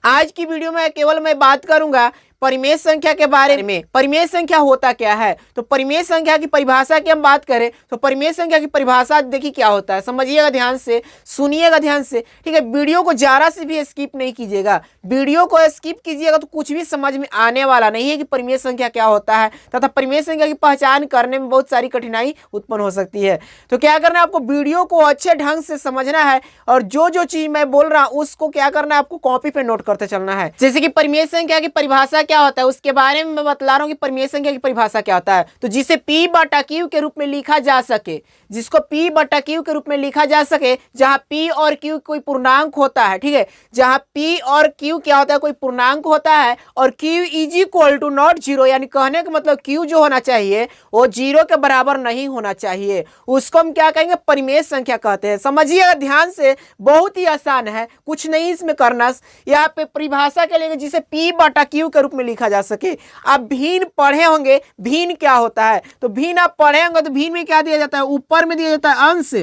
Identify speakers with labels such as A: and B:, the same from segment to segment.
A: आज की वीडियो में केवल मैं बात करूंगा परिमेय संख्या के बारे में। परिमेय संख्या होता क्या है, तो परिमेय संख्या की परिभाषा की हम बात करें तो परिमेय संख्या की परिभाषा देखिए क्या होता है, समझिएगा ध्यान से, सुनिएगा ध्यान से, ठीक है। वीडियो को जरा से भी स्किप नहीं कीजिएगा, वीडियो को स्किप कीजिएगा तो कुछ भी समझ में आने वाला नहीं है कि परिमेय संख्या क्या होता है तथा परिमेय संख्या की पहचान करने में बहुत सारी कठिनाई उत्पन्न हो सकती है। तो क्या करना है, आपको वीडियो को अच्छे ढंग से समझना है और जो जो चीज मैं बोल रहा हूं उसको क्या करना है, आपको कॉपी पे नोट करते चलना है। जैसे कि परिमेय संख्या की परिभाषा क्या होता है उसके बारे में मैं बतला रहा हूं कि परिमेय संख्या की परिभाषा क्या होता है। तो जिसे P बटा Q के रूप में लिखा जा सके, जिसको P बटा Q के रूप में लिखा जा सके, जहां P और Q कोई पूर्णांक होता है, ठीक है, जहां P और Q क्या होता है, कोई पूर्णांक होता है और Q is equal to not zero, यानी कहने का मतलब Q जो होना चाहिए वो जीरो के बराबर नहीं होना चाहिए, उसको हम क्या कहेंगे, परिमेय संख्या कहते हैं। समझिएगा ध्यान से, बहुत ही आसान है, कुछ नहीं इसमें करना। यहाँ पे परिभाषा के लिए जिसे P बटा Q के रूप में लिखा जा सके। आप भिन्न पढ़े होंगे, भिन्न क्या होता है, तो भिन्न आप पढ़े होंगे तो भिन्न में क्या दिया जाता है, ऊपर में दिया जाता है अंश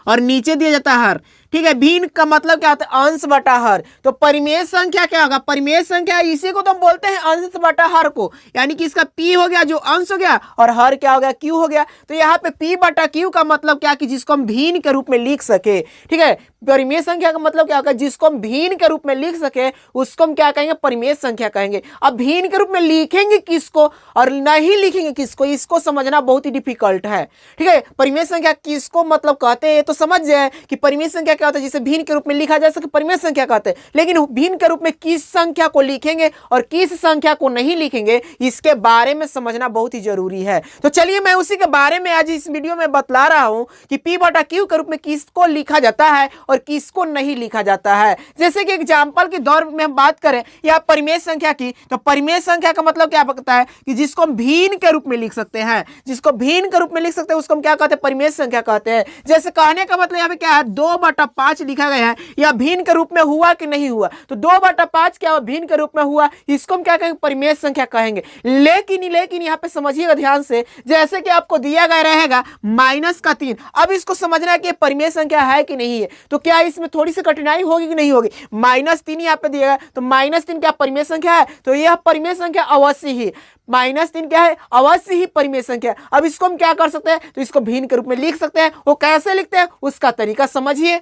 A: और नीचे दिया जाता है हर, ठीक है। भिन्न का मतलब क्या होता है, अंश बटा हर। तो परिमेय संख्या क्या होगा, परिमेय संख्या इसी को तो हम बोलते हैं अंश बटा हर को, यानी कि इसका P हो गया जो अंश हो गया और हर क्या हो गया, Q हो गया। तो यहाँ पे P बटा Q का मतलब क्या कि जिसको हम भिन्न के रूप में लिख सके, ठीक है। परिमेय संख्या का मतलब क्या होगा, जिसको हम भिन्न के रूप में लिख सके उसको हम क्या कहेंगे, परिमेय संख्या कहेंगे। अब भिन्न के रूप में लिखेंगे किसको और नहीं लिखेंगे किसको, इसको समझना बहुत ही डिफिकल्ट है, ठीक है। परिमेय संख्या किसको मतलब कहते हैं तो समझ जाए कि परिमेय संख्या क्या होता है, जिसे भिन्न के रूप में लिखा जा सके परिमेय संख्या कहते हैं। लेकिन भिन्न के रूप में किस संख्या को लिखेंगे और किस संख्या को नहीं लिखेंगे इसके बारे में समझना बहुत ही जरूरी है। तो चलिए मैं उसी के बारे में आज इस वीडियो में बतला रहा हूं कि P बटा Q के रूप में किसको लिखा जाता है और किसको नहीं लिखा जाता है। जैसे कि एग्जाम्पल के दौर में हम बात करें या परिमेय संख्या की, तो परिमेय संख्या का मतलब क्या होता है कि जिसको हम भिन्न के रूप में लिख सकते हैं, जिसको भिन्न के रूप में लिख सकते हैं उसको हम क्या कहते हैं, परिमेय संख्या कहते हैं। जैसे कहने का मतलब यहाँ पे क्या है, 2/5 लिखा गया है, या भिन्न के रूप में हुआ कि नहीं हुआ, तो 2/5 क्या हुआ, भिन्न के रूप में हुआ, इसको हम क्या कहेंगे, परिमेय संख्या कहेंगे। लेकिन यहाँ पे समझिएगा ध्यान से, जैसे कि आपको दिया गया रहेगा -3, अब इसको समझना है कि परिमेय संख्या है कि नहीं है। तो क्या इसमें थोड़ी सी कठिनाई होगी कि नहीं होगी, -3 यहाँ पे दिया गया, तो -3 क्या परिमेय संख्या है, तो यह परिमेय संख्या अवश्य ही, -3 क्या है, अवश्य ही परिमेय संख्या। अब इसको हम क्या कर सकते हैं, तो इसको भिन्न के रूप में लिख सकते हैं। वो कैसे लिखते हैं उसका तरीका समझिए।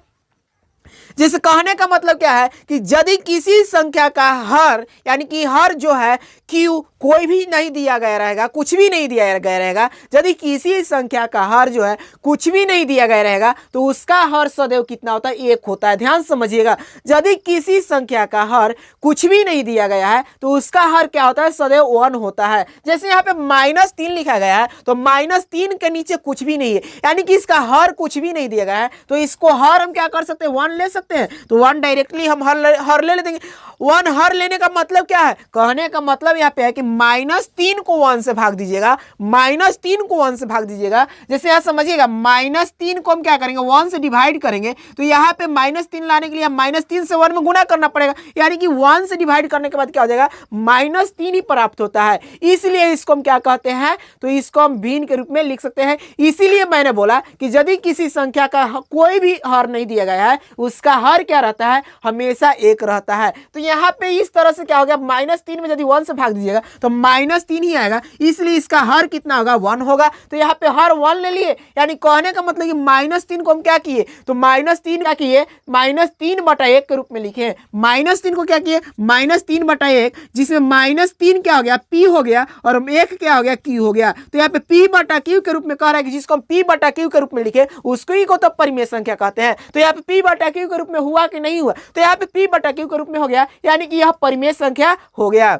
A: जैसे कहने का मतलब क्या है कि यदि किसी संख्या का हर, यानी कि हर जो है Q कोई भी नहीं दिया गया रहेगा, कुछ भी नहीं दिया गया रहेगा, यदि किसी संख्या का हर जो है कुछ भी नहीं दिया गया रहेगा तो उसका हर सदैव कितना होता है, 1 होता है। ध्यान समझिएगा, यदि किसी संख्या का हर कुछ भी नहीं दिया गया है तो उसका हर क्या होता है, सदैव 1 होता है। जैसे यहाँ पे -3 लिखा गया है, तो -3 के नीचे कुछ भी नहीं है, यानी कि इसका हर कुछ भी नहीं दिया गया है, तो इसको हर हम क्या कर सकते हैं, 1 ले सकते हैं। तो 1 डायरेक्टली हम हर ले लेंगे। 1 हर लेने का मतलब क्या है, कहने का मतलब यहाँ पे है कि -3 को 1 से भाग दीजिएगा, -3 को 1 से भाग दीजिएगा। जैसे यहाँ समझिएगा, -3 को हम क्या करेंगे, 1 से डिवाइड करेंगे, तो यहाँ पे -3 लाने के लिए -3 से 1 में गुना करना पड़ेगा, यानी कि 1 से डिवाइड करने के बाद क्या हो जाएगा, -3 ही प्राप्त होता है। इसलिए इसको हम क्या कहते हैं, तो इसको हम भिन्न के रूप में लिख सकते हैं। इसीलिए मैंने बोला कि यदि किसी संख्या का कोई भी हर नहीं दिया गया है उसका हर क्या रहता है, हमेशा 1 रहता है। तो यहाँ पे इस तरह से क्या हो गया, -3 में यदि 1 से भाग दीजिएगा तो -3 ही आएगा, इसलिए इसका हर कितना होगा, 1 होगा। तो यहाँ पे हर 1 ले लिए, यानी कहने का मतलब कि -3 को हम क्या किए, तो -3 क्या किए, -3/1 के रूप में लिखे। -3 को क्या किए, -3/1, जिसमें -3 क्या हो गया, P हो गया और 1 क्या हो गया, Q हो गया। तो यहाँ पे P बटा Q के रूप में कह रहा है कि जिसको हम P बटा Q के रूप में लिखे उसको ही को तो परिमेय संख्या कहते हैं। तो यहाँ पे P बटा Q के रूप में हुआ कि नहीं हुआ, तो यहाँ पे P बटा Q के रूप में हो गया, यानी कि यह परिमेय संख्या हो गया।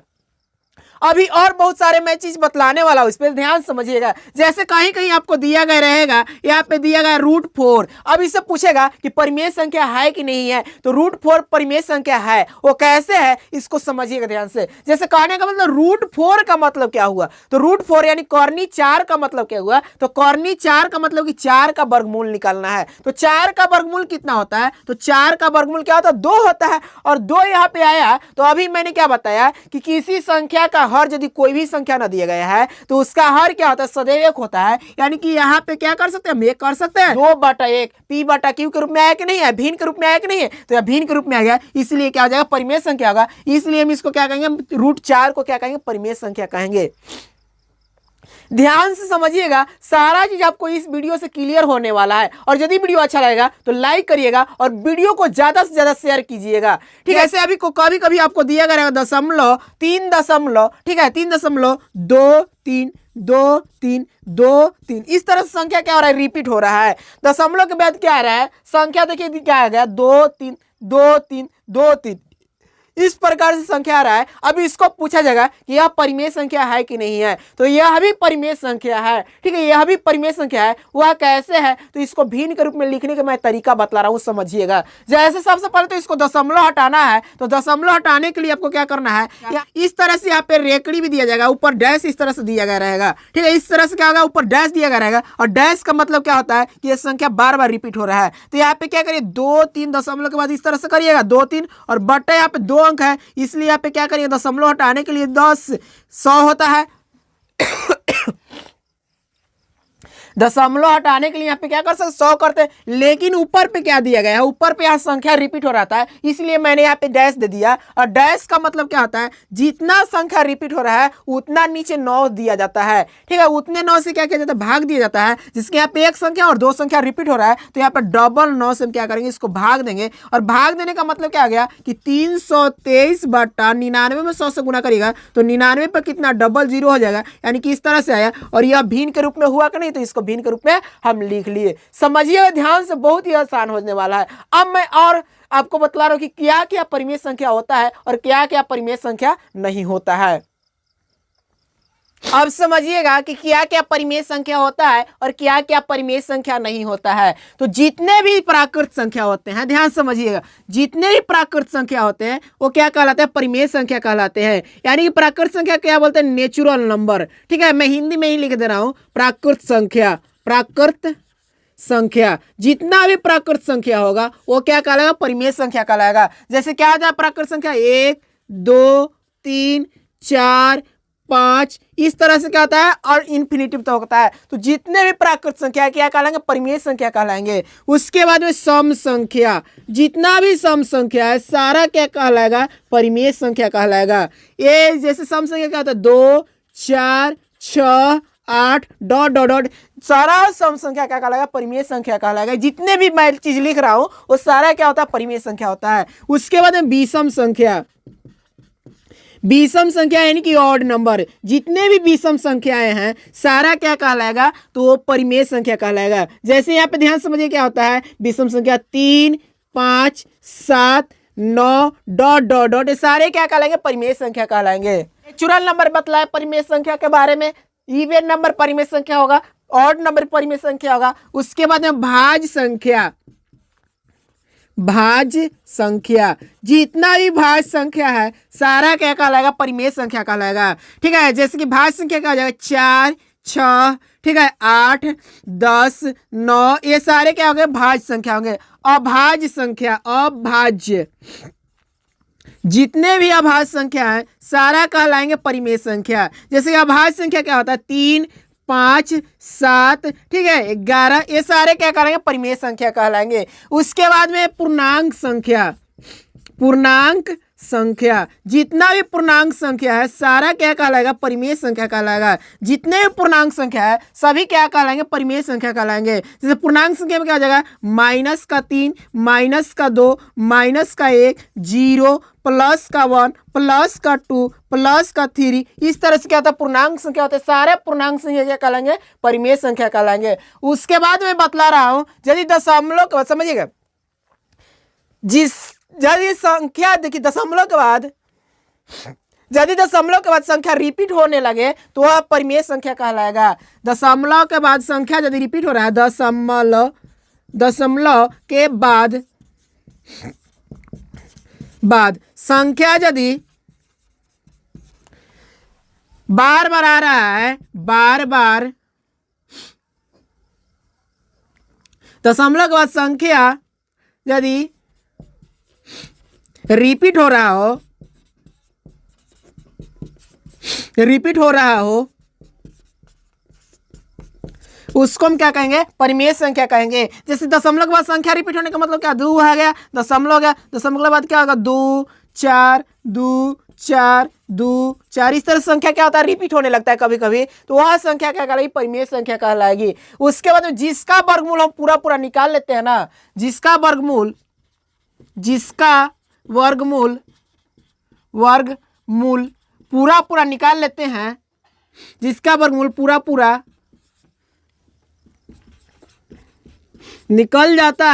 A: अभी और बहुत सारे मैं चीज बतलाने वाला हूं, इस पर ध्यान समझिएगा। जैसे कहीं कहीं आपको दिया गया रहेगा, यहाँ पे दिया गया √4, अब इससे पूछेगा कि परिमेय संख्या है कि नहीं है, तो √4 परिमेय संख्या है। वो कैसे है इसको समझिएगा ध्यान से। जैसे कहने का मतलब √4 का मतलब क्या हुआ, तो √4 यानी कर्नी 4 का मतलब क्या हुआ, तो कर्नी 4 का मतलब कि 4 का वर्गमूल निकालना है। तो 4 का वर्गमूल कितना होता है, तो 4 का वर्गमूल क्या होता है, 2 होता है, और 2 यहाँ पे आया। तो अभी मैंने क्या बताया कि किसी संख्या का हर यदि कोई भी संख्या न दिया गया है तो उसका हर क्या होता है, सदैव 1 होता है। यानी कि यहाँ पे क्या कर सकते हैं, हम 1 कर सकते हैं, 2/1 p बटा q के रूप में आया कि नहीं है, भिन्न के रूप में आया कि नहीं है, तो यह भिन्न के रूप में आ गया, इसलिए क्या हो जाएगा, परिमेय संख्या होगा। इसलिए हम इसको क्या कहेंगे, √4 को क्या कहेंगे, परिमेय संख्या कहेंगे। ध्यान से समझिएगा, सारा चीज आपको इस वीडियो से क्लियर होने वाला है। और यदि वीडियो अच्छा लगेगा तो लाइक करिएगा और वीडियो को ज्यादा से ज्यादा शेयर कीजिएगा, ठीक है। ऐसे अभी को कभी कभी आपको दिया गया दशमलव, 3 दशमलव, ठीक है, 3.2323232, इस तरह से संख्या क्या हो रहा है, रिपीट हो रहा है। दशमलव के बाद क्या आ रहा है, संख्या देखिए क्या आ गया, 2 3 2 3 2 3, इस प्रकार से संख्या आ रहा है। अब इसको पूछा जाएगा कि यह परिमेय संख्या है कि नहीं है, तो यह भी परिमेय संख्या है, ठीक है, यह भी परिमेय संख्या है। वह कैसे है, तो इसको भिन्न के रूप में लिखने का मैं तरीका बतला रहा हूं, समझिएगा। जैसे सबसे पहले तो इसको दशमलव हटाना है, तो दशमलव हटाने के लिए आपको क्या करना है, इस तरह से यहाँ पे रेकड़ी भी दिया जाएगा, ऊपर डैश इस तरह से दिया गया रहेगा, ठीक है, इस तरह से क्या होगा, ऊपर डैश दिया गया रहेगा। और डैश का मतलब क्या होता है कि यह संख्या बार बार रिपीट हो रहा है। तो यहाँ पे क्या करिए, 2 3 दशमलव के बाद इस तरह से करिएगा, 2 3 और बट्टा यहाँ पे 2 अंक है, इसलिए यहाँ पे क्या करिए, दशमलव हटाने के लिए 10 100 होता है। दशमलव हटाने के लिए यहाँ पे क्या कर सकते, 100 करते हैं। लेकिन ऊपर पे क्या दिया गया है, ऊपर पे यहाँ संख्या रिपीट हो रहा है, इसलिए मैंने यहाँ पे डैश दे दिया। और डैश का मतलब क्या होता है, जितना संख्या रिपीट हो रहा है उतना नीचे 9 दिया जाता है, ठीक है, उतने 9 से क्या किया जाता है, भाग दिया जाता है। जिसके यहाँ पे एक संख्या और 2 संख्या रिपीट हो रहा है, तो यहाँ पे डबल 9 से हम क्या करेंगे, इसको भाग देंगे। और भाग देने का मतलब क्या आ गया कि 323/99 में 100 से गुना करेगा, तो 99 पर कितना, डबल 0 हो जाएगा, यानी कि इस तरह से आया। और यह भिन्न के रूप में हुआ कि नहीं, तो इसको भिन्न के रूप में हम लिख लिए। समझिए ध्यान से, बहुत ही आसान होने वाला है। अब मैं और आपको बतला रहा हूं कि क्या क्या परिमेय संख्या होता है और क्या क्या परिमेय संख्या नहीं होता है। अब समझिएगा कि क्या क्या परिमेय संख्या होता है और क्या क्या परिमेय संख्या नहीं होता है। तो जितने भी प्राकृत संख्या होते हैं, ध्यान समझिएगा, जितने भी प्राकृत संख्या होते हैं वो क्या कहलाते हैं, परिमेय संख्या कहलाते हैं। यानी कि प्राकृत संख्या क्या बोलते हैं, नेचुरल नंबर, ठीक है, मैं हिंदी में ही लिख दे रहा हूं, प्राकृत संख्या। प्राकृत संख्या, जितना भी प्राकृत संख्या होगा वो क्या कहलाएगा, परिमेय संख्या कहलाएगा। जैसे क्या होता है प्राकृत संख्या, 1 2 3 4 5, इस तरह से क्या होता है, और इन्फिनिटिव तक होता है। तो जितने भी प्राकृत संख्या क्या कहलाएंगे, परिमेय संख्या कहलाएंगे। उसके बाद में सम संख्या, जितना भी सम संख्या है सारा क्या कहलाएगा, परिमेय संख्या कहलाएगा। ये जैसे सम संख्या क्या होता है, 2 4 6 8 डॉट डॉट डॉट, सारा सम संख्या क्या कहलाएगा, परिमेय संख्या कहलाएगा। जितने भी मैं चीज लिख रहा हूं वो सारा क्या होता है, परिमेय संख्या होता है। उसके बाद में विषम संख्या, विषम संख्या यानी कि ऑड नंबर, जितने भी विषम संख्याएं हैं सारा क्या कहलाएगा, तो वो परिमेय संख्या कहलाएगा। जैसे यहाँ पे ध्यान समझिए क्या होता है, विषम संख्या 3 5 7 9 डॉट डॉट डॉट, ये सारे क्या कहलाएंगे, परिमेय संख्या कहलाएंगे। नेचुरल नंबर बतलाए परिमेय संख्या के बारे में, इवन नंबर परिमेय संख्या होगा, ऑड नंबर परिमेय संख्या होगा। उसके बाद में भाज्य संख्या, भाज्य संख्या, जितना भी भाज्य संख्या है सारा क्या कहलाएगा, परिमेय संख्या कहलाएगा, ठीक है। जैसे कि भाज्य संख्या क्या हो जाएगा, 4 6, ठीक है, 8 10 9, ये सारे क्या होंगे, भाज्य संख्या होंगे। अभाज्य संख्या, अभाज्य, जितने भी अभाज्य संख्या है सारा कहलाएंगे परिमेय संख्या। जैसे अभाज्य संख्या क्या होता है, 3 5 7, ठीक है, 11, ये सारे क्या कहलाएंगे, परिमेय संख्या कहलाएंगे। उसके बाद में पूर्णांक संख्या, पूर्णांक संख्या, जितना भी पूर्णांक संख्या है सारा क्या कहलाएगा, परिमेय संख्या कहलाएगा। जितने भी पूर्णांक संख्या है सभी क्या कहलाएंगे, परिमेय संख्या कहलाएंगे। जैसे पूर्णांक संख्या में क्या हो जाएगा, -3 -2 -1 0 +1 +2 +3, इस तरह से क्या होता है, पूर्णांक संख्या होते हैं। सारे पूर्णांक संख्या क्या कहलाएंगे, परिमेय संख्या कहलाएंगे। उसके बाद मैं बतला रहा हूं, यदि दशमलव, समझिएगा, यदि संख्या देखिए दशमलव के बाद, यदि दशमलव के बाद संख्या रिपीट होने लगे तो वह परिमेय संख्या कहलाएगा। दशमलव के बाद संख्या यदि रिपीट हो रहा है, दशमलव के बाद संख्या यदि बार बार आ रहा है, बार बार, दशमलव के बाद संख्या यदि रिपीट हो रहा हो रिपीट हो रहा हो उसको हम क्या कहेंगे, परिमेय संख्या कहेंगे। जैसे दशमलव के बाद संख्या रिपीट होने का मतलब क्या, 2 आ गया, दशमलव हो गया, दशमलव के बाद क्या होगा, 2 4 2 4 2 4, इस तरह से संख्या क्या होता है, रिपीट होने लगता है कभी कभी, तो वह संख्या क्या कहलाएगी, परिमेय संख्या कहलाएगी। उसके बाद जिसका वर्गमूल हम पूरा पूरा निकाल लेते हैं ना, जिसका वर्गमूल पूरा पूरा निकाल लेते हैं, जिसका वर्गमूल पूरा पूरा निकल जाता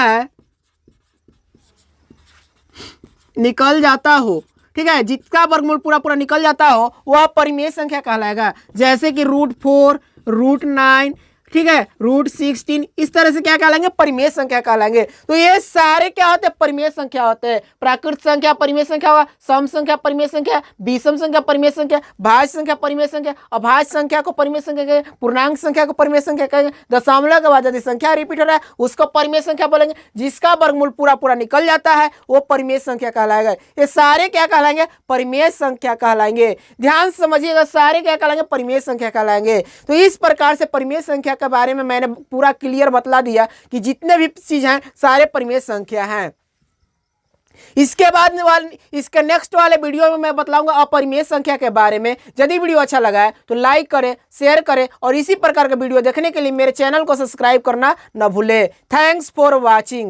A: हो, ठीक है, जिसका वर्गमूल पूरा पूरा निकल जाता हो वह परिमेय संख्या कहलाएगा। जैसे कि √4 √9, ठीक है, √16, इस तरह से क्या कहलाएंगे, परिमेय संख्या कहलाएंगे। तो ये सारे क्या होते हैं, परिमेय संख्या होते हैं। प्राकृत संख्या परिमेय संख्या हुआ, सम संख्या परिमेय संख्या, विषम संख्या परिमेय संख्या, भाज्य संख्या परिमेय संख्या, अभाज्य संख्या को परिमेय संख्या कहेंगे, पूर्णांक संख्या को परिमेय संख्या कहेंगे। दशमलव के बाद यदि संख्या रिपीट हो रहा है उसको परिमेय संख्या बोलेंगे। जिसका वर्गमूल पूरा पूरा निकल जाता है वो परिमेय संख्या कहलाएगा। ये सारे क्या कहलाएंगे, परिमेय संख्या कहलाएंगे। ध्यान से समझिएगा, सारे क्या कहलाएंगे, परिमेय संख्या कहलाएंगे। तो इस प्रकार से परिमेय संख्या के बारे में मैंने पूरा क्लियर बतला दिया कि जितने भी चीज हैं सारे परिमेय संख्या हैं। इसके बाद इसके नेक्स्ट वाले वीडियो में मैं बतलाऊंगा अपरिमेय संख्या के बारे में। यदि वीडियो अच्छा लगा है तो लाइक करें, शेयर करें और इसी प्रकार का वीडियो देखने के लिए मेरे चैनल को सब्सक्राइब करना न भूलें। Thanks for watching.